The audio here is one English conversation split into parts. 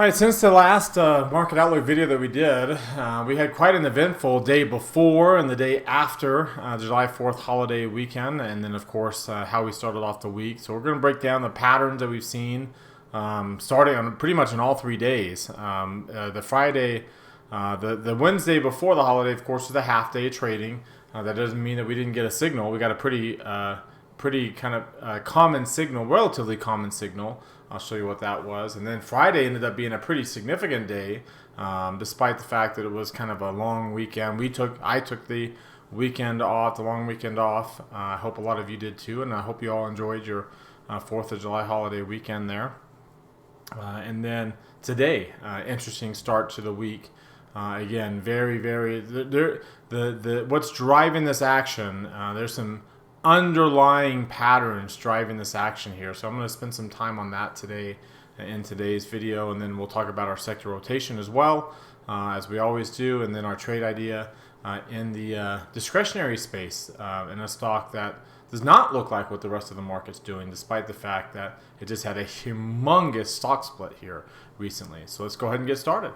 All right, since the last market outlook video that we did, we had quite an eventful day before and the day after the July 4th holiday weekend, and then of course how we started off the week. So we're going to break down the patterns that we've seen starting on pretty much in all 3 days. The Friday, the Wednesday before the holiday, of course, was a half day of trading. That doesn't mean that we didn't get a signal. We got a pretty kind of common signal, relatively common signal. I'll show you what that was. And then Friday ended up being a pretty significant day, despite the fact that it was kind of a long weekend. I took the weekend off, the long weekend off. I hope a lot of you did too, and I hope you all enjoyed your 4th of July holiday weekend there. And then today, interesting start to the week. Again, very what's driving this action? There's some underlying patterns driving this action here. So I'm going to spend some time on that today in today's video, and then we'll talk about our sector rotation as well, as we always do, and then our trade idea in the discretionary space in a stock that does not look like what the rest of the market's doing, despite the fact that it just had a humongous stock split here recently. So let's go ahead and get started.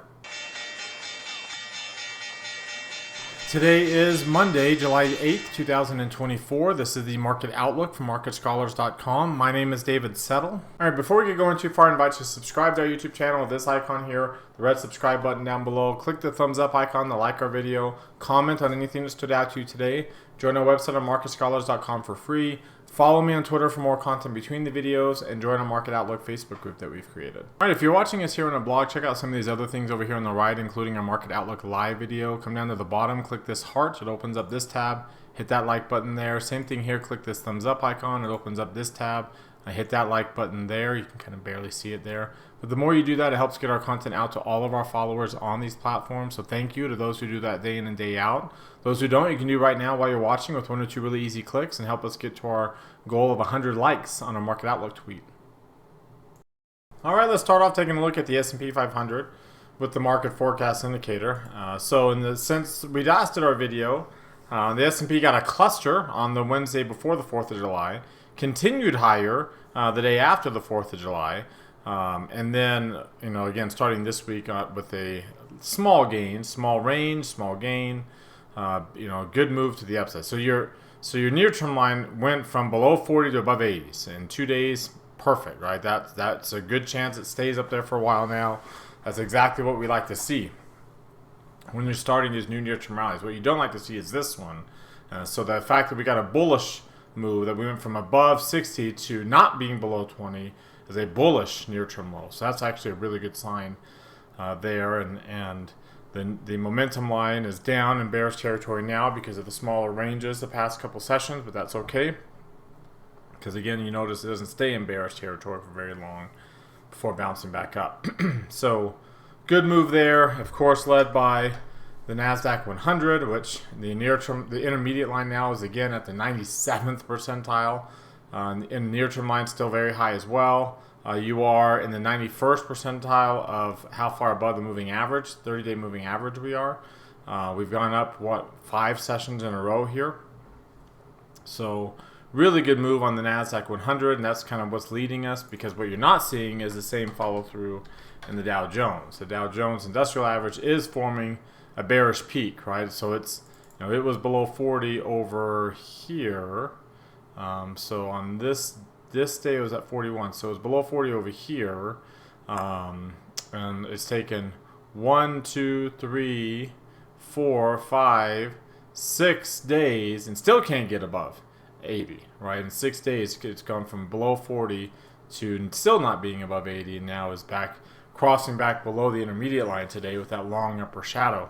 Today is Monday, July 8th, 2024. This is the Market Outlook from MarketScholars.com. My name is David Settle. All right, before we get going too far, I invite you to subscribe to our YouTube channel with this icon here, the red subscribe button down below. Click the thumbs up icon to like our video. Comment on anything that stood out to you today. Join our website on MarketScholars.com for free. Follow me on Twitter for more content between the videos, and join our Market Outlook Facebook group that we've created. All right, if you're watching us here on a blog, check out some of these other things over here on the right, including our Market Outlook live video. Come down to the bottom, click this heart. It opens up this tab. Hit that like button there. Same thing here. Click this thumbs up icon. It opens up this tab. I hit that like button there. You can kind of barely see it there. But the more you do that, it helps get our content out to all of our followers on these platforms. So thank you to those who do that day in and day out. Those who don't, you can do right now while you're watching with 1 or 2 really easy clicks and help us get to our goal of 100 likes on our Market Outlook tweet. All right, let's start off taking a look at the S&P 500 with the market forecast indicator. Since we last did our video, the S&P got a cluster on the Wednesday before the 4th of July, continued higher the day after the 4th of July, and then, again, starting this week with a small gain, small range, small gain, good move to the upside. So your near-term line went from below 40 to above 80. So in 2 days, perfect, right? That's a good chance it stays up there for a while now. That's exactly what we like to see when you're starting these new near-term rallies. What you don't like to see is this one. So the fact that we got a bullish move, that we went from above 60 to not being below 20, is a bullish near-term low. So that's actually a really good sign there. And the momentum line is down in bearish territory now because of the smaller ranges the past couple sessions, but that's okay. Because again, you notice it doesn't stay in bearish territory for very long before bouncing back up. So good move there, of course, led by the NASDAQ 100, which the intermediate line now is again at the 97th percentile. And the near-term line still very high as well. You are in the 91st percentile of how far above the moving average, 30-day moving average we are. We've gone up, 5 sessions in a row here. So really good move on the NASDAQ 100, and that's kind of what's leading us, because what you're not seeing is the same follow-through in the Dow Jones. The Dow Jones Industrial Average is forming a bearish peak, right? So it's, it was below 40 over here. So on this day it was at 41, so it was below 40 over here, and it's taken 1, 2, 3, 4, 5, 6 days and still can't get above 80, right? In 6 days it's gone from below 40 to still not being above 80, and now is back crossing back below the intermediate line today with that long upper shadow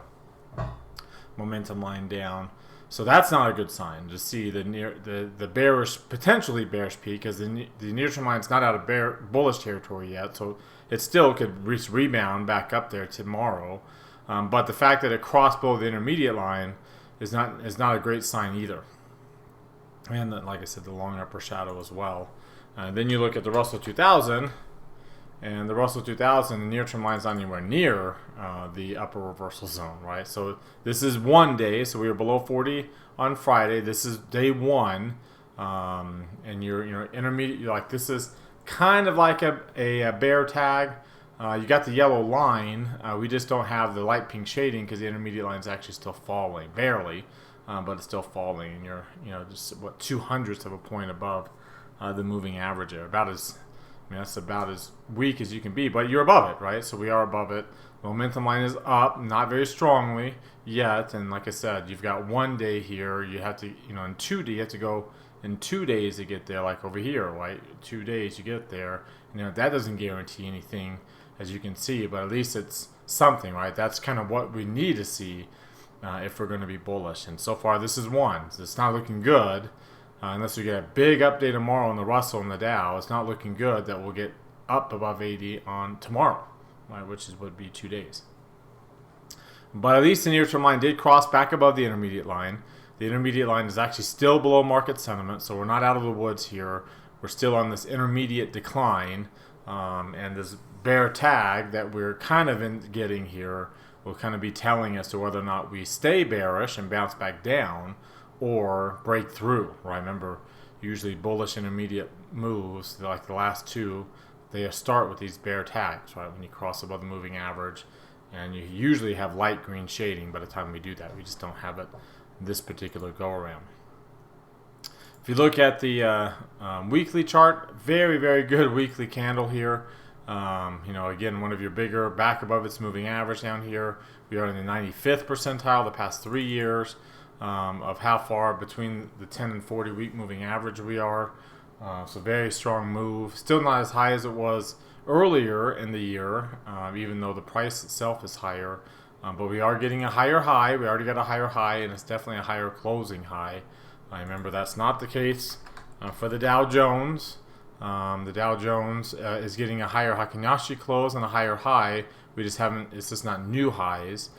momentum line down. So that's not a good sign to see the bearish, potentially bearish peak, as the near-term line's not out of bullish territory yet, so it still could rebound back up there tomorrow. But the fact that it crossed below the intermediate line is not a great sign either. And like I said, the long upper shadow as well. Then you look at the Russell 2000. And the Russell 2000, the near-term line is not anywhere near the upper reversal zone, right? So this is 1 day, so we were below 40 on Friday. This is day 1, and you're intermediate. This is kind of like a bear tag. You got the yellow line. We just don't have the light pink shading because the intermediate line is actually still falling, barely, but it's still falling, and you're just what 0.02 of a point above the moving average there. That's about as weak as you can be, but you're above it, right? So we are above it. Momentum line is up, not very strongly yet, and like I said, you've got 1 day here. You have to, in 2 days, you have to go in 2 days to get there, like over here, right? 2 days you get there. That doesn't guarantee anything, as you can see, but at least it's something, right? That's kind of what we need to see if we're going to be bullish. And so far, this is one. So it's not looking good. Unless we get a big update tomorrow on the Russell and the Dow, it's not looking good that we'll get up above 80 on tomorrow, right, which would be 2 days. But at least the near-term line did cross back above the intermediate line. The intermediate line is actually still below market sentiment, so we're not out of the woods here. We're still on this intermediate decline, and this bear tag that we're kind of getting here will kind of be telling us to whether or not we stay bearish and bounce back down, or break through, right? Remember, usually bullish intermediate moves, like the last two, they start with these bear tags, right? When you cross above the moving average, and you usually have light green shading by the time we do that. We just don't have it this particular go around. If you look at the weekly chart, very, very good weekly candle here. Again, one of your bigger, back above its moving average down here. We are in the 95th percentile the past 3 years. Of how far between the 10 and 40 week moving average we are. So very strong move. Still not as high as it was earlier in the year, even though the price itself is higher. But we are getting a higher high. We already got a higher high, and it's definitely a higher closing high. Remember, that's not the case for the Dow Jones. The Dow Jones is getting a higher Hakinashi close and a higher high. We just haven't, it's just not new highs.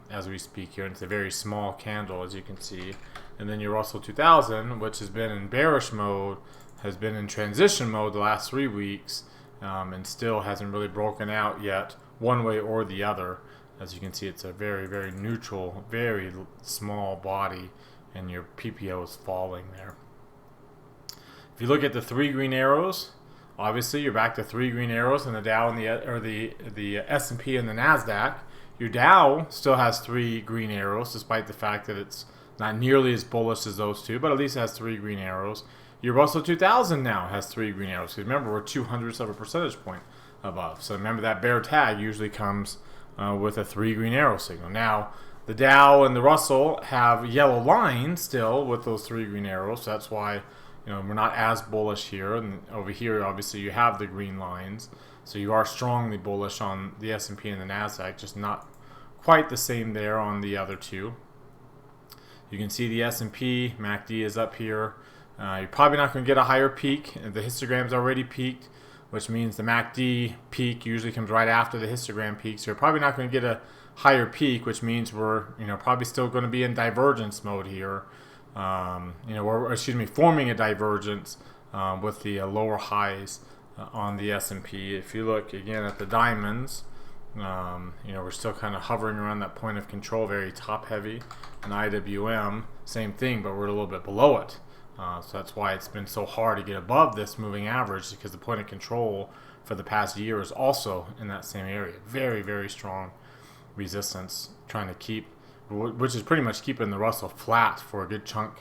As we speak here, and it's a very small candle, as you can see. And then your Russell 2000, which has been in bearish mode, has been in transition mode the last 3 weeks, and still hasn't really broken out yet one way or the other. As you can see, it's a very, very neutral, very small body, and your PPO is falling there. If you look at the 3 green arrows, obviously you're back to 3 green arrows in the Dow and the S&P and the NASDAQ. Your Dow still has 3 green arrows, despite the fact that it's not nearly as bullish as those two, but at least it has 3 green arrows. Your Russell 2000 now has 3 green arrows, because remember, we're 0.02 of a percentage point above. So remember, that bear tag usually comes with a 3 green arrow signal. Now, the Dow and the Russell have yellow lines still with those 3 green arrows, so that's why we're not as bullish here. And over here, obviously, you have the green lines. So you are strongly bullish on the S&P and the NASDAQ, just not quite the same there on the other two. You can see the S&P, MACD is up here. You're probably not going to get a higher peak. The histogram's already peaked, which means the MACD peak usually comes right after the histogram peak. So you're probably not going to get a higher peak, which means we're probably still going to be in divergence mode here. Forming a divergence with the lower highs on the S&P. If you look again at the diamonds, we're still kind of hovering around that point of control, very top heavy. And IWM, same thing, but we're a little bit below it. So that's why it's been so hard to get above this moving average, because the point of control for the past year is also in that same area. Very, very strong resistance, trying to keep, which is pretty much keeping the Russell flat for a good chunk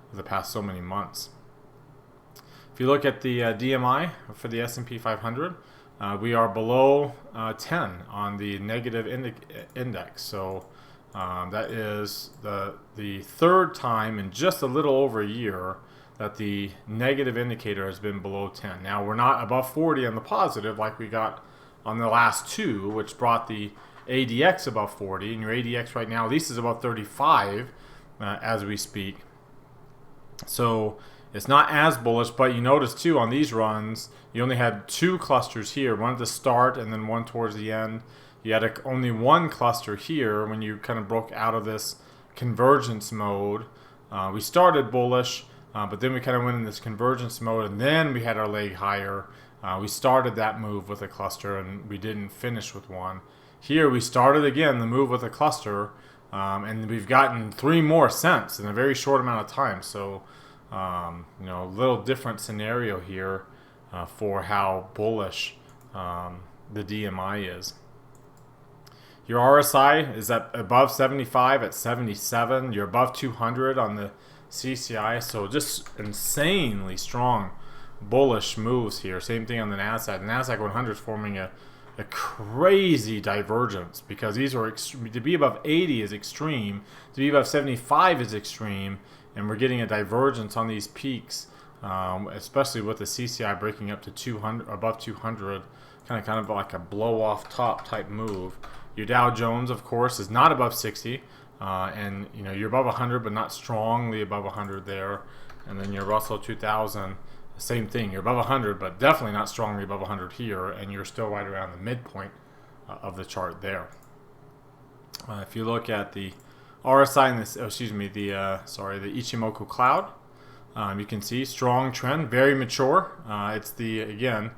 of the past so many months. If you look at the DMI for the S&P 500, we are below 10 on the negative index. So that is the third time in just a little over a year that the negative indicator has been below 10. Now, we're not above 40 on the positive like we got on the last two, which brought the ADX above 40. And your ADX right now at least is above 35 as we speak. So it's not as bullish, but you notice too on these runs, you only had 2 clusters here, one at the start and then one towards the end. You had only 1 cluster here when you kind of broke out of this convergence mode. We started bullish, but then we kind of went in this convergence mode, and then we had our leg higher. We started that move with a cluster, and we didn't finish with one. Here we started again the move with a cluster, and we've gotten 3 more since in a very short amount of time. So a little different scenario here for how bullish the DMI is. Your RSI is at above 75 at 77. You're above 200 on the CCI. So just insanely strong bullish moves here. Same thing on the NASDAQ. The NASDAQ 100 is forming a crazy divergence because these are to be above 80 is extreme, to be above 75 is extreme, and we're getting a divergence on these peaks, especially with the CCI breaking up to 200, above 200, kind of like a blow off top type move. Your Dow Jones, of course, is not above 60, and you're above 100, but not strongly above 100 there. And then your Russell 2000. Same thing, you're above 100, but definitely not strongly above 100 here, and you're still right around the midpoint of the chart there. If you look at the RSI in this, the Ichimoku cloud, you can see strong trend, very mature. It's again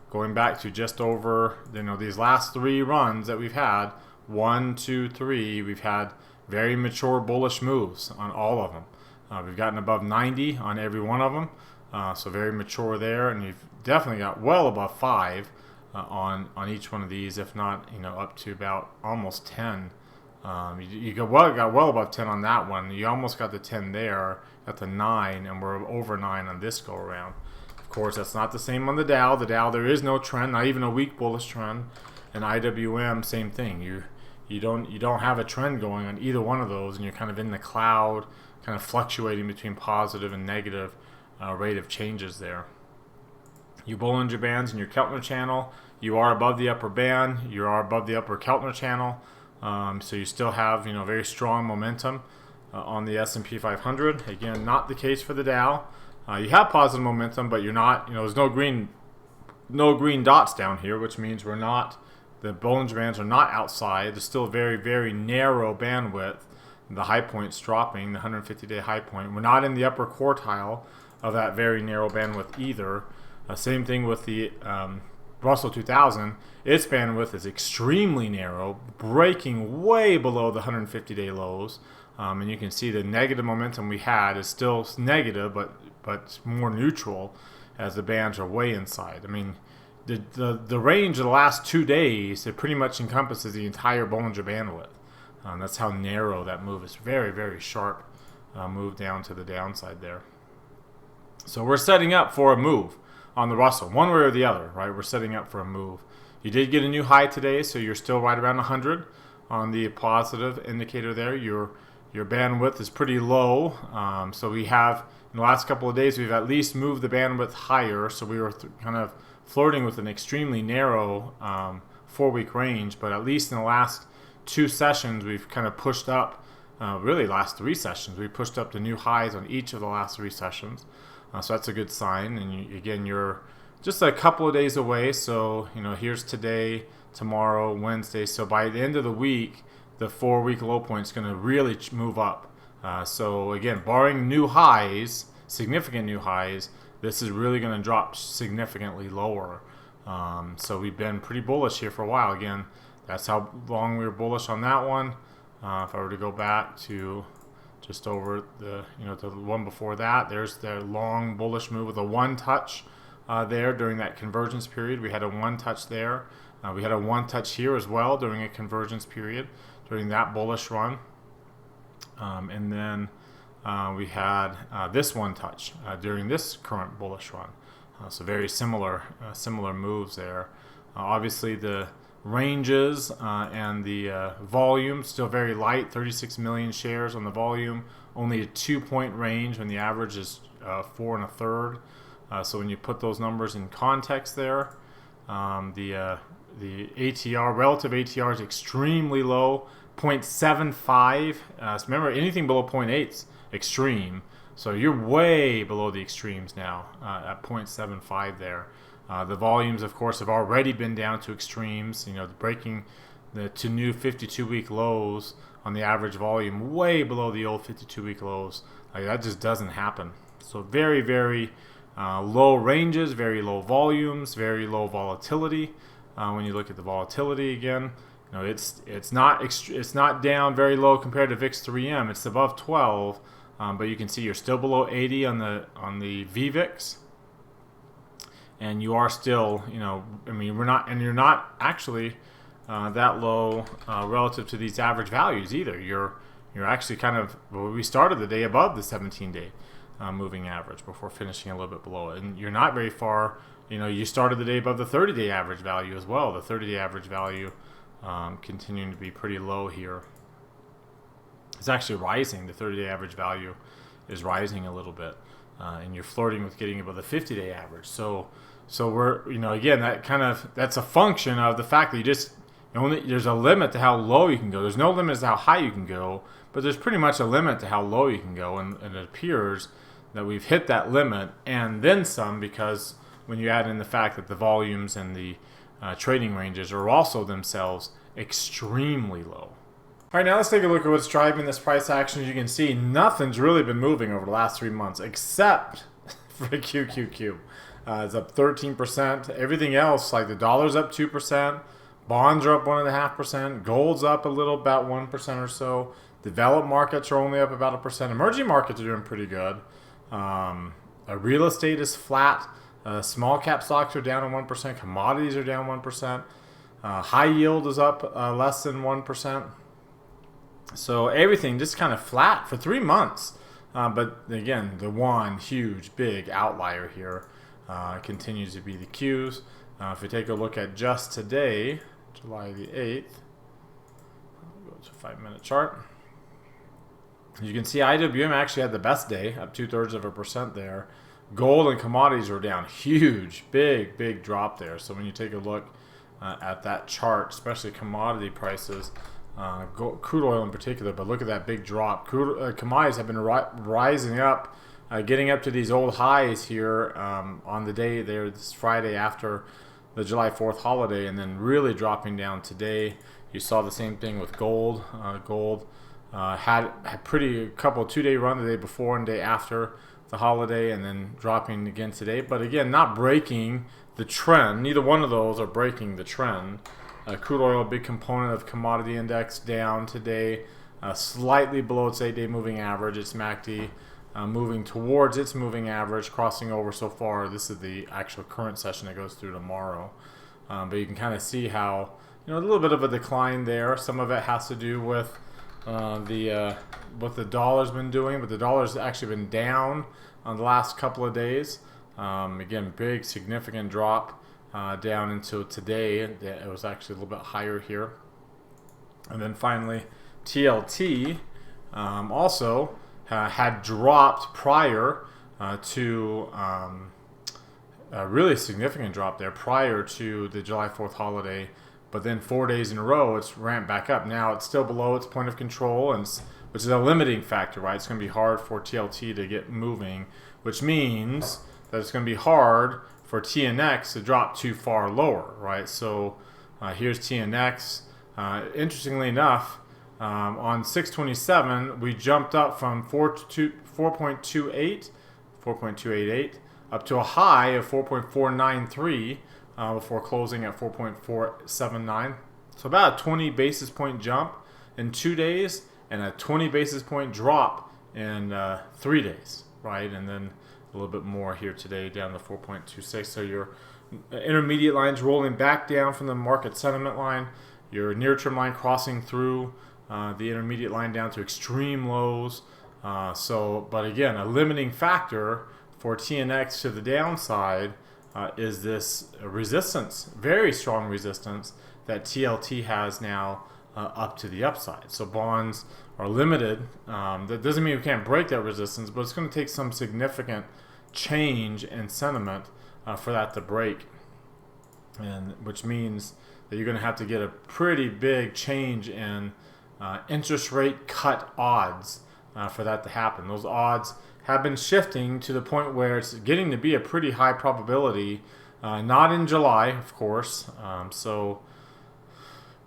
going back to just over these last 3 runs that we've had, 1, 2, 3. We've had very mature bullish moves on all of them. We've gotten above 90 on every one of them. So very mature there, and you've definitely got well above 5 on each one of these, if not up to about almost 10. You got well above 10 on that one. You almost got the 10 there, got the 9, and we're over 9 on this go around. Of course, that's not the same on the Dow. The Dow, there is no trend, not even a weak bullish trend. And IWM, same thing. You don't have a trend going on either one of those, and you're kind of in the cloud, kind of fluctuating between positive and negative rate of changes there. You Bollinger Bands in your Keltner channel, you are above the upper band, you are above the upper Keltner channel, so you still have very strong momentum on the S&P 500. Again, not the case for the Dow. You have positive momentum, but you're not. There's no green dots down here, which means we're not. The Bollinger Bands are not outside. There's still a very, very narrow bandwidth. The high point's dropping, the 150-day high point. We're not in the upper quartile of that very narrow bandwidth either. Same thing with the Russell 2000. Its bandwidth is extremely narrow, breaking way below the 150-day lows. And you can see the negative momentum we had is still negative, but more neutral as the bands are way inside. I mean, the range of the last 2 days, it pretty much encompasses the entire Bollinger bandwidth. That's how narrow that move is. Very, very sharp move down to the downside there. So we're setting up for a move on the Russell, one way or the other, right? We're setting up for a move. You did get a new high today, so you're still right around 100 on the positive indicator there. Your bandwidth is pretty low, so we have, in the last couple of days, we've at least moved the bandwidth higher, so we were kind of flirting with an extremely narrow 4-week range, but at least in the last 2 sessions, we've kind of pushed up, really last 3 sessions, we pushed up to new highs on each of the last 3 sessions. So that's a good sign. And again, you're just a couple of days away. So, here's today, tomorrow, Wednesday. So by the end of the week, the 4-week low point is going to really move up. So again, barring new highs, significant new highs, this is really going to drop significantly lower. So we've been pretty bullish here for a while. Again, that's how long we were bullish on that one. If I were to go back to just over the one before that, there's the long bullish move with a 1 touch there during that convergence period. We had a 1 touch there. We had a 1 touch here as well during a convergence period during that bullish run. And then we had this 1 touch during this current bullish run. So very similar moves there. Obviously the ranges and the volume still very light, 36 million shares on the volume, only a 2-point range when the average is 4 1/3. So when you put those numbers in context there, the ATR, relative ATR is extremely low, 0.75. So remember, anything below 0.8 is extreme. So you're way below the extremes now at 0.75 there. The volumes, of course, have already been down to extremes, breaking to new 52-week lows on the average volume, way below the old 52-week lows. That just doesn't happen. So very, very low ranges, very low volumes, very low volatility. When you look at the volatility again, it's not down very low compared to VIX 3M. It's above 12, but you can see you're still below 80 on the VVIX. and you are still, I mean, you're not actually that low relative to these average values either. You're actually kind of, well, we started the day above the 17-day moving average before finishing a little bit below it, and you're not very far. You started the day above the 30-day average value as well. The 30-day average value continuing to be pretty low here. It's actually rising. The 30-day average value is rising a little bit, and you're flirting with getting above the 50-day average. So we're, again, that's a function of the fact that there's a limit to how low you can go. There's no limit to how high you can go, but there's pretty much a limit to how low you can go, and it appears that we've hit that limit and then some, because when you add in the fact that the volumes and the trading ranges are also themselves extremely low. All right, now let's take a look at what's driving this price action. As you can see, nothing's really been moving over the last 3 months except for QQQ. It's up 13%. Everything else, like the dollar's up 2%, bonds are up 1.5%, gold's up a little, about 1% or so. Developed markets are only up about 1%. Emerging markets are doing pretty good. Real estate is flat. Small cap stocks are down 1%. Commodities are down 1%. High yield is up less than 1%. So everything just kind of flat for 3 months. But again, the one huge big outlier here continues to be the Qs. If we take a look at just today, July the 8th, I'll go to a 5-minute chart. You can see IWM actually had the best day, up 0.2% there. Gold and commodities were down. Huge, big drop there. So when you take a look at that chart, especially commodity prices, crude oil in particular, but look at that big drop. Commodities have been rising up, getting up to these old highs here on the day there, this Friday after the July 4th holiday, and then really dropping down today. You saw the same thing with gold. Gold had pretty couple 2-day run the day before and day after the holiday, and then dropping again today. But again, not breaking the trend. Neither one of those are breaking the trend. Crude oil, a big component of commodity index, down today, slightly below its 8-day moving average. It's MACD moving towards its moving average, crossing over so far. This is the actual current session that goes through tomorrow. But you can kind of see how, a little bit of a decline there. Some of it has to do with what the dollar's been doing, but the dollar's actually been down on the last couple of days. Again, big significant drop down until today. It was actually a little bit higher here. And then finally, TLT also had dropped prior to a really significant drop there prior to the July 4th holiday. But then 4 days in a row, it's ramped back up. Now it's still below its point of control, which is a limiting factor, right? It's going to be hard for TLT to get moving, which means that it's going to be hard for TNX to drop too far lower, right? So here's TNX. Interestingly enough, on 6/27, we jumped up from 4.288, up to a high of 4.493. Before closing at 4.479. So about a 20 basis point jump in 2 days and a 20 basis point drop in 3 days, right? And then a little bit more here today down to 4.26. So your intermediate line's rolling back down from the market sentiment line. Your near-term line crossing through the intermediate line down to extreme lows. But again, a limiting factor for TNX to the downside is this resistance, very strong resistance that TLT has now up to the upside. So bonds are limited. That doesn't mean we can't break that resistance, but it's going to take some significant change in sentiment for that to break, and which means that you're going to have to get a pretty big change in interest rate cut odds for that to happen. Those odds have been shifting to the point where it's getting to be a pretty high probability, not in July, of course. So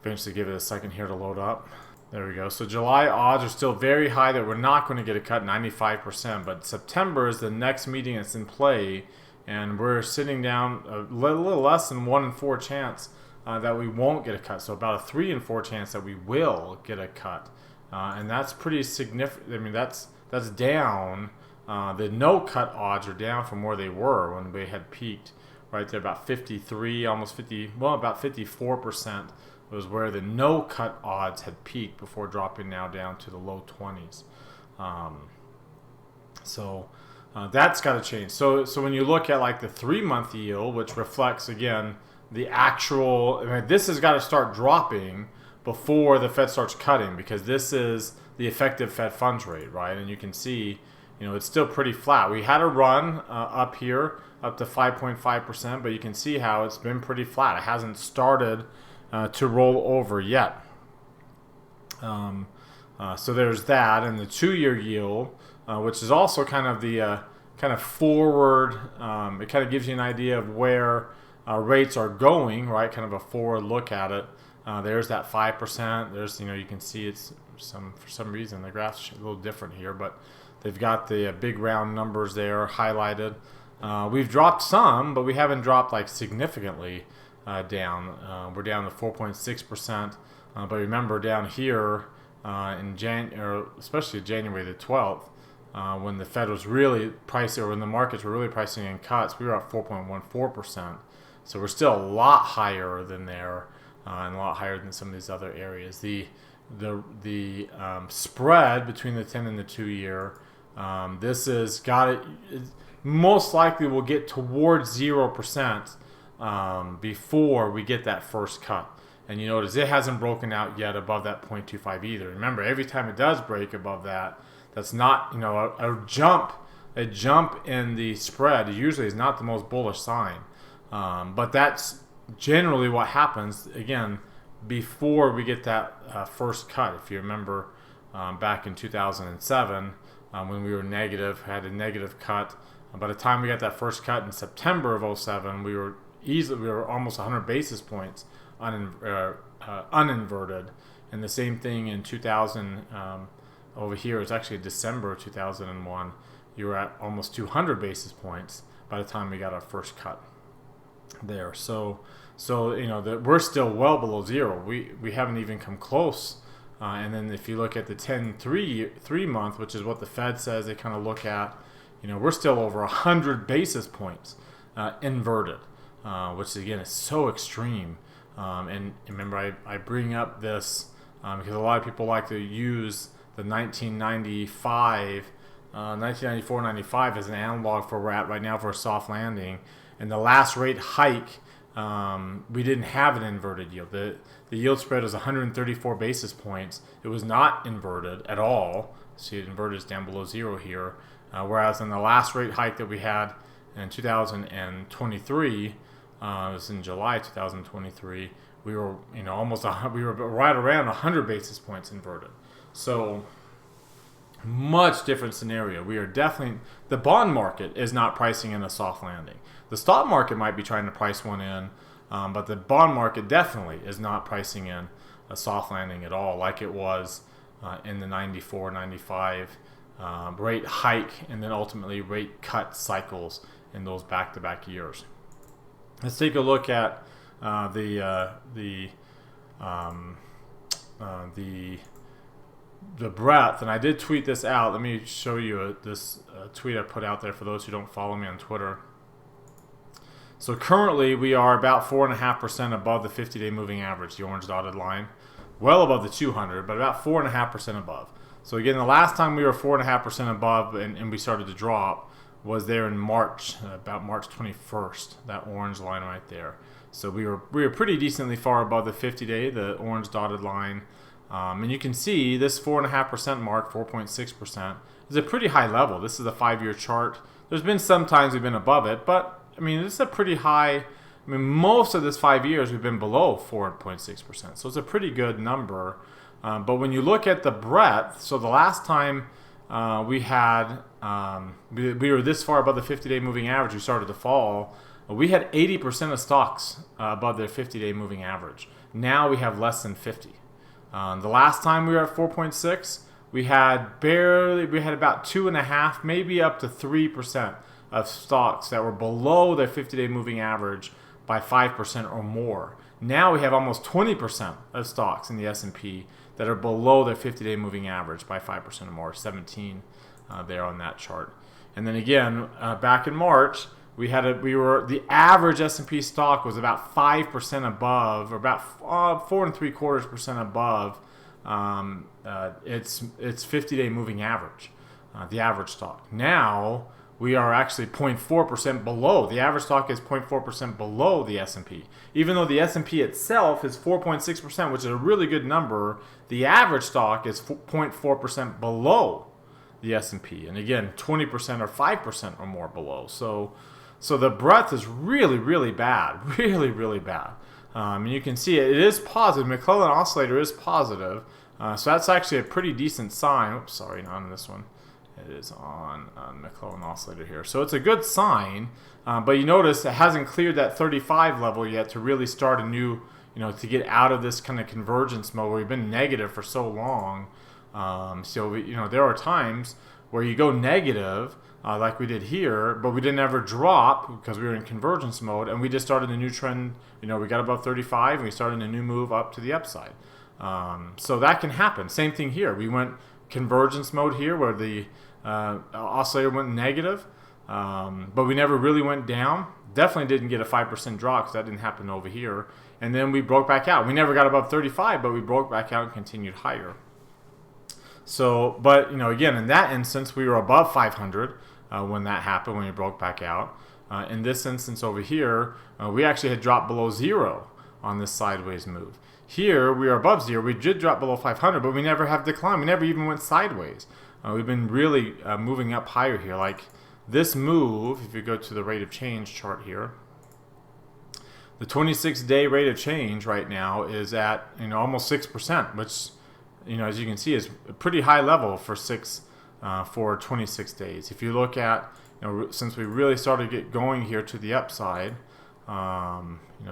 eventually give it a second here to load up. There we go. So July odds are still very high that we're not going to get a cut, 95%. But September is the next meeting that's in play, and we're sitting down a little less than 1 in 4 chance that we won't get a cut. So about a 3 in 4 chance that we will get a cut. And that's pretty significant. I mean, that's down. The no cut odds are down from where they were when we had peaked right there, about 53, almost 50, well, about 54% was where the no cut odds had peaked before dropping now down to the low 20s. That's got to change. So when you look at like the 3-month yield, which reflects again the actual, I mean, this has got to start dropping before the Fed starts cutting, because this is the effective Fed funds rate, right? And you can see, it's still pretty flat. We had a run up here, up to 5.5%, but you can see how it's been pretty flat. It hasn't started to roll over yet. So there's that, and the 2-year yield, which is also kind of the kind of forward. It kind of gives you an idea of where rates are going, right? Kind of a forward look at it. There's that 5%. There's, you can see it's for some reason the graph's a little different here, but they've got the big round numbers there highlighted. We've dropped some, but we haven't dropped like significantly down. We're down to 4.6%. But remember down here especially January the 12th, when the Fed was really pricing, or when the markets were really pricing in cuts, we were at 4.14%. So we're still a lot higher than there, and a lot higher than some of these other areas. The spread between the 10 and the 2-year, this is most likely will get towards 0% before we get that first cut. And you notice it hasn't broken out yet above that 0.25 either. Remember, every time it does break above that, that's not, a jump in the spread usually is not the most bullish sign. But that's generally what happens, again, before we get that first cut. If you remember back in 2007, when we were negative, had a negative cut. By the time we got that first cut in September of 2007, we were almost 100 basis points uninverted. And the same thing in 2000, over here, it's actually December of 2001, you were at almost 200 basis points by the time we got our first cut there. So we're still well below zero. We haven't even come close. And then if you look at the 3-month, which is what the Fed says they kind of look at, we're still over 100 basis points inverted, which again is so extreme. And remember, I bring up this because a lot of people like to use the 1994-95 as an analog for where we're at right now for a soft landing. And the last rate hike, we didn't have an inverted yield. The yield spread was 134 basis points. It was not inverted at all. See, it inverted is down below zero here. Whereas in the last rate hike that we had in 2023, it was in July 2023, we were we were right around 100 basis points inverted. So much different scenario. We are definitely, the bond market is not pricing in a soft landing. The stock market might be trying to price one in, but the bond market definitely is not pricing in a soft landing at all, like it was in the 94, 95 rate hike and then ultimately rate cut cycles in those back-to-back years. Let's take a look at the breadth, and I did tweet this out. Let me show you this tweet I put out there for those who don't follow me on Twitter. So currently we are about 4.5% above the 50-day moving average, the orange dotted line, well above the 200, but about 4.5% above. So again, the last time we were 4.5% above and we started to drop was there in March, about March 21st, that orange line right there. So we were pretty decently far above the 50-day, the orange dotted line. And you can see this 4.5% mark, 4.6%, is a pretty high level. This is a 5-year chart. There's been some times we've been above it, but I mean, this is a pretty high. I mean, most of this 5 years we've been below 4.6%. So it's a pretty good number. But when you look at the breadth, so the last time we were this far above the 50-day moving average, we started to fall. We had 80% of stocks above their 50-day moving average. Now we have less than 50. The last time we were at 4.6, we had about 2.5, maybe up to 3% of stocks that were below their 50-day moving average by 5% or more. Now we have almost 20% of stocks in the S&P that are below their 50-day moving average by 5% or more, 17 there on that chart. And then again, back in March, the average S&P stock was about 5% above, or about 4.75% above its 50-day moving average, the average stock. Now we are actually 0.4% below. The average stock is 0.4% below the S&P. Even though the S&P itself is 4.6%, which is a really good number, the average stock is 0.4% below the S&P. And again, 20% or 5% or more below. So the breadth is really, really bad. Really, really bad. And you can see it is positive. McClellan oscillator is positive. So that's actually a pretty decent sign. Oops, sorry, not on this one. It is on McClellan oscillator here. So it's a good sign, but you notice it hasn't cleared that 35 level yet to really start a new, to get out of this kind of convergence mode where we've been negative for so long. There are times where you go negative, like we did here, but we didn't ever drop because we were in convergence mode, and we just started a new trend. We got above 35, and we started a new move up to the upside. So that can happen. Same thing here. We went convergence mode here where the oscillator went negative, but we never really went down. Definitely didn't get a 5% drop because that didn't happen over here. And then we broke back out. We never got above 35, but we broke back out and continued higher. So, but again, in that instance, we were above 500 when that happened, when we broke back out. In this instance over here, we actually had dropped below 0 on this sideways move. Here, we are above 0. We did drop below 500, but we never have declined. We never even went sideways. We've been really moving up higher here. Like this move, if you go to the rate of change chart here, the 26-day rate of change right now is at almost 6%, which as you can see is a pretty high level for 26 days. If you look at since we really started to get going here to the upside,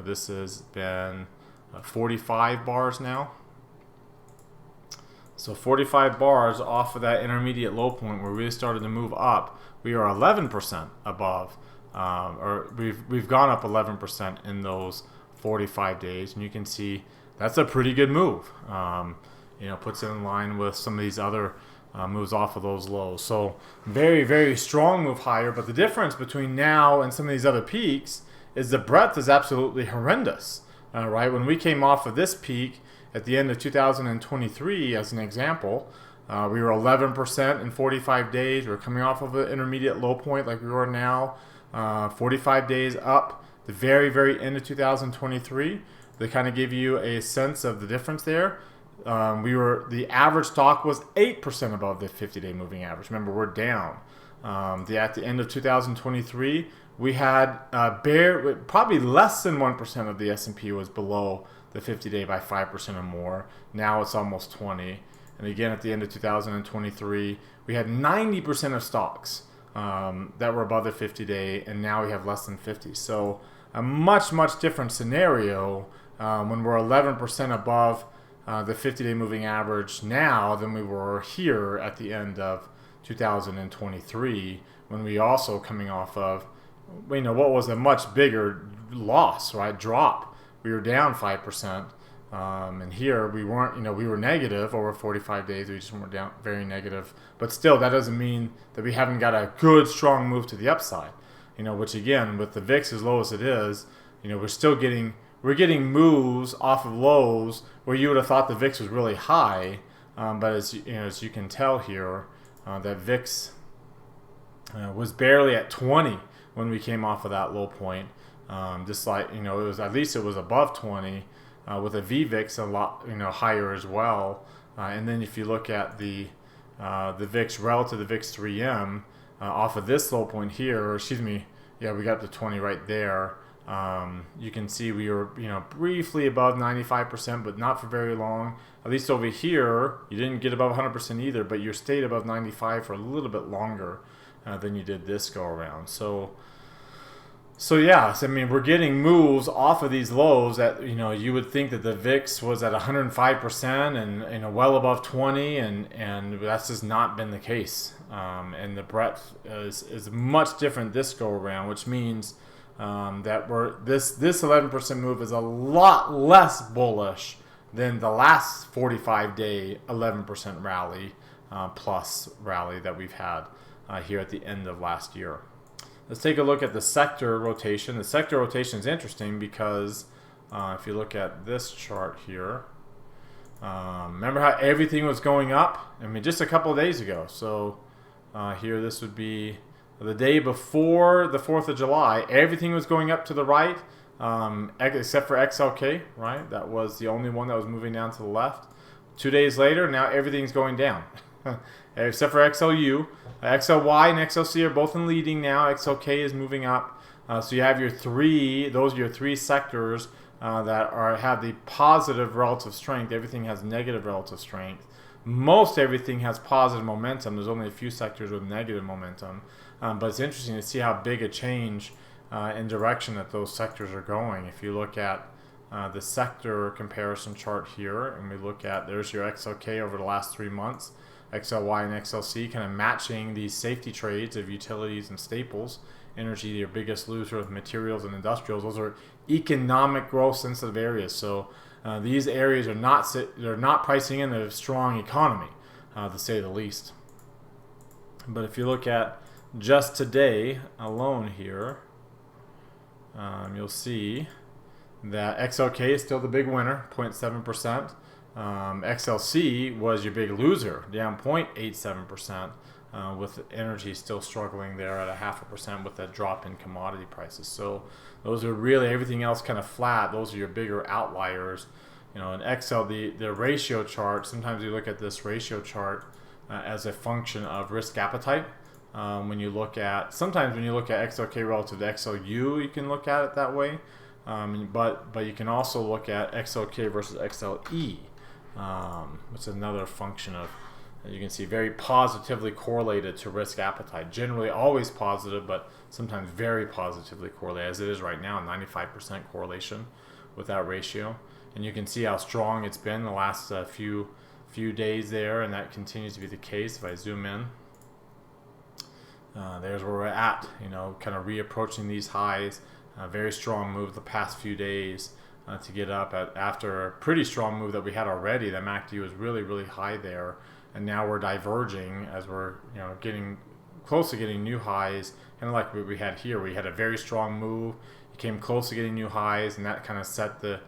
this has been 45 bars now. So 45 bars off of that intermediate low point where we really started to move up. We are 11% above, or we've gone up 11% in those 45 days, and you can see that's a pretty good move. Puts it in line with some of these other moves off of those lows. So very, very strong move higher. But the difference between now and some of these other peaks is the breadth is absolutely horrendous. Right, when we came off of this peak at the end of 2023, as an example, we were 11% in 45 days. We were coming off of an intermediate low point like we are now, 45 days up, the very, very end of 2023. They kind of give you a sense of the difference there. The average stock was 8% above the 50-day moving average. Remember, we're down. At the end of 2023, we had probably less than 1% of the S&P was below the 50-day by 5% or more. Now it's almost 20. And again, at the end of 2023, we had 90% of stocks that were above the 50-day, and now we have less than 50. So a much, much different scenario when we're 11% above the 50-day moving average now than we were here at the end of 2023, when we also coming off of what was a much bigger loss, right? Drop. We were down 5%, and here we weren't. We were negative over 45 days. We just weren't down very negative. But still, that doesn't mean that we haven't got a good, strong move to the upside. Which again, with the VIX as low as it is, we're getting moves off of lows where you would have thought the VIX was really high, but as you can tell here, that VIX was barely at 20 when we came off of that low point. Just like it was, at least it was above 20, with a VVIX a lot higher as well. And then if you look at the VIX relative to the VIX 3M off of this low point here, or excuse me, yeah, we got the 20 right there. You can see we were briefly above 95%, but not for very long. At least over here, you didn't get above 100% either, but you stayed above 95 for a little bit longer than you did this go around. So yeah, we're getting moves off of these lows that you would think that the VIX was at 105% and well above 20, and that's just not been the case. And the breadth is much different this go around, which means that this 11% move is a lot less bullish than the last 45-day 11% rally plus rally that we've had here at the end of last year. Let's take a look at the sector rotation. The sector rotation is interesting because if you look at this chart here, remember how everything was going up? I mean, just a couple of days ago. So here, this would be the day before the 4th of July. Everything was going up to the right, except for XLK, right? That was the only one that was moving down to the left. 2 days later, now everything's going down, except for XLU. XLY and XLC are both in leading now. XLK is moving up. So you have your three, those are your three sectors that have the positive relative strength. Everything has negative relative strength. Most everything has positive momentum. There's only a few sectors with negative momentum. But it's interesting to see how big a change in direction that those sectors are going. If you look at the sector comparison chart here, and we look at, there's your XLK over the last 3 months. XLY and XLC kind of matching these safety trades of utilities and staples. Energy, your biggest loser of materials and industrials. Those are economic growth sensitive areas. So these areas are not pricing in a strong economy, to say the least. But if you look at just today alone here, you'll see that XLK is still the big winner, 0.7%. XLC was your big loser, down 0.87%, with energy still struggling there at 0.5% with that drop in commodity prices. So those are really, everything else kind of flat. Those are your bigger outliers. You know, in XL, the ratio chart, sometimes you look at this ratio chart as a function of risk appetite. When you look at, sometimes when you look at XLK relative to XLU, you can look at it that way. But you can also look at XLK versus XLE. It's another function of, you can see, very positively correlated to risk appetite. Generally always positive, but sometimes very positively correlated, as it is right now, 95% correlation with that ratio. And you can see how strong it's been the last few days there, and that continues to be the case. If I zoom in, there's where we're at, you know, kind of reapproaching these highs. Very strong move the past few days to get up after a pretty strong move that we had already. The MACD was really, really high there, and now we're diverging as we're, you know, getting close to getting new highs, kind of like what we had here. We had a very strong move, it came close to getting new highs, and that kind of set the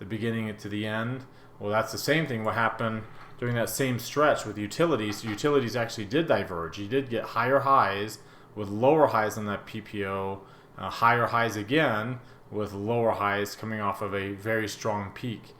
beginning to the end. Well, that's the same thing what happened during that same stretch with utilities. Utilities actually did diverge. You did get higher highs with lower highs on that PPO, higher highs again with lower highs coming off of a very strong peak.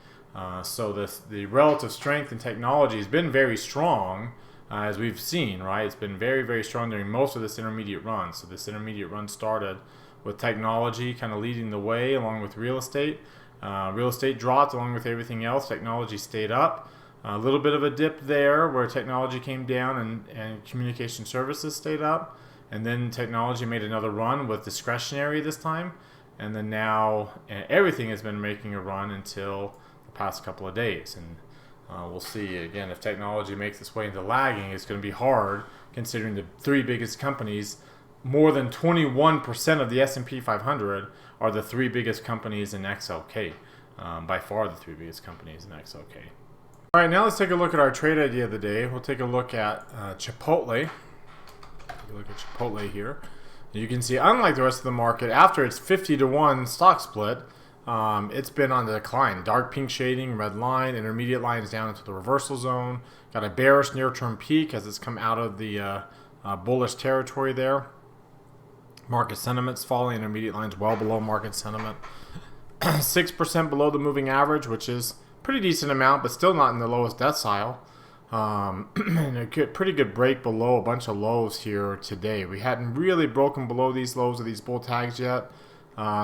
So the relative strength in technology has been very strong, as we've seen, right? It's been very, very strong during most of this intermediate run. So this intermediate run started with technology kind of leading the way along with real estate. Real estate dropped along with everything else. Technology stayed up. A little bit of a dip there where technology came down and communication services stayed up. And then technology made another run with discretionary this time. And then now everything has been making a run until the past couple of days. And we'll see, again, if technology makes its way into lagging, it's going to be hard considering the three biggest companies. More than 21% of the S&P 500 are the three biggest companies in XLK. By far the three biggest companies in XLK. All right, now let's take a look at our trade idea of the day. We'll take a look at Chipotle. Look at Chipotle here. You can see, unlike the rest of the market, after its 50-to-1 stock split, it's been on the decline. Dark pink shading, red line, intermediate line is down into the reversal zone. Got a bearish near-term peak as it's come out of the bullish territory there. Market sentiment's falling. Intermediate line's well below market sentiment. 6% below the moving average, which is a pretty decent amount, but still not in the lowest decile. And a pretty good break below a bunch of lows here today. We hadn't really broken below these lows of these bull tags yet.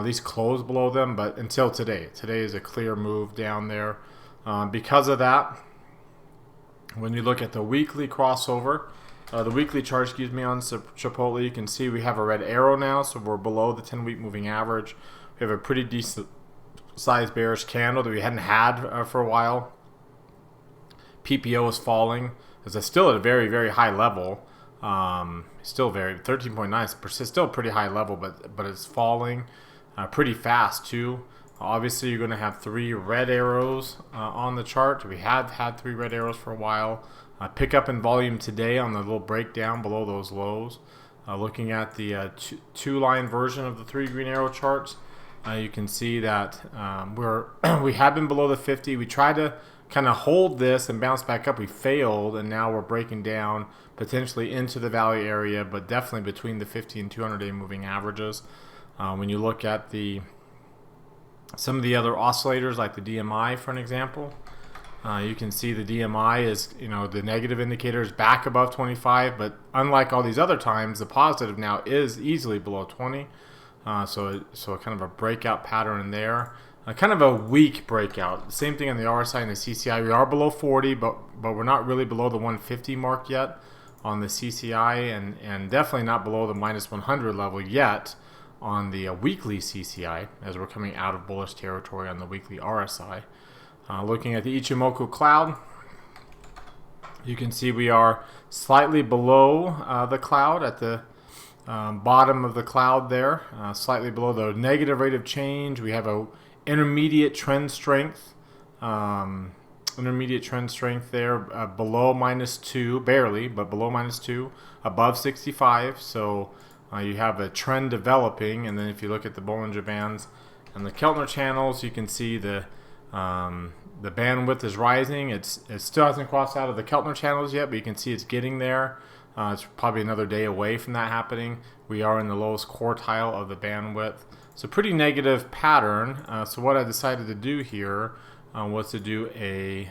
These closed below them, but until today. Today is a clear move down there. Because of that, when you look at the weekly crossover, the weekly chart, on Chipotle, you can see we have a red arrow now, so we're below the 10-week moving average. We have a pretty decent sized bearish candle that we hadn't had for a while. PPO is falling. It's still at a very, very high level. Still very 13.9%, still a pretty high level, but it's falling pretty fast too. Obviously, you're going to have three red arrows on the chart. We have had three red arrows for a while. Pick up in volume today on the little breakdown below those lows. Looking at the two-line version of the 3 green arrow charts, you can see that we have been below the 50. We tried to kind of hold this and bounce back up. We failed, and now we're breaking down potentially into the value area, but definitely between the 50 and 200-day moving averages. When you look at some of the other oscillators, like the DMI, for an example, you can see the DMI is, the negative indicator is back above 25, but unlike all these other times, the positive now is easily below 20. So kind of a breakout pattern in there. Kind of a weak breakout. Same thing on the RSI and the CCI. We are below 40, but we're not really below the 150 mark yet on the CCI, and definitely not below the minus 100 level yet on the weekly CCI, as we're coming out of bullish territory on the weekly RSI. Looking at the Ichimoku cloud, you can see we are slightly below the cloud at the bottom of the cloud there, slightly below the negative rate of change. We have a intermediate trend strength there, below -2, barely, but below -2, above 65. So you have a trend developing, and then if you look at the Bollinger Bands and the Keltner channels, you can see the bandwidth is rising. It still hasn't crossed out of the Keltner channels yet, but you can see it's getting there. It's probably another day away from that happening. We are in the lowest quartile of the bandwidth. So pretty negative pattern. So what I decided to do here was to do a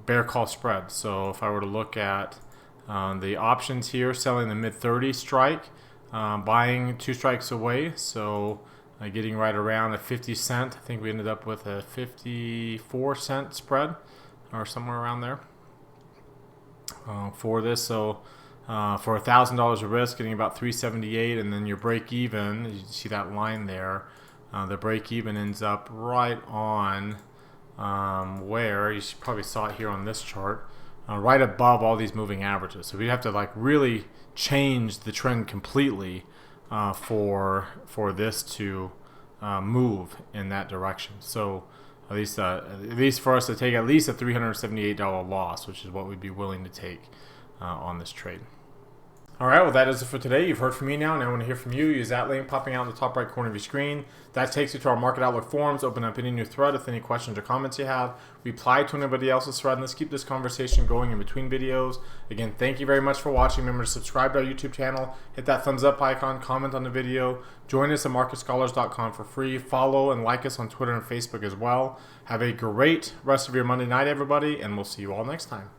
bear call spread. So if I were to look at the options here, selling the mid-30 strike, buying 2 strikes away, so getting right around a 50 cent. I think we ended up with a 54-cent spread or somewhere around there for this. So for $1,000 of risk, getting about 378, and then your break even, you see that line there, the break even ends up right on where you probably saw it here on this chart, right above all these moving averages. So we have to like really change the trend completely for this to move in that direction. So at least for us to take at least a $378 loss, which is what we'd be willing to take on this trade. All right, well, that is it for today. You've heard from me now, and I want to hear from you. Use that link popping out in the top right corner of your screen. That takes you to our Market Outlook forums. Open up any new thread with any questions or comments you have. Reply to anybody else's thread, and let's keep this conversation going in between videos. Again, thank you very much for watching. Remember to subscribe to our YouTube channel, hit that thumbs up icon, comment on the video. Join us at MarketScholars.com for free. Follow and like us on Twitter and Facebook as well. Have a great rest of your Monday night, everybody, and we'll see you all next time.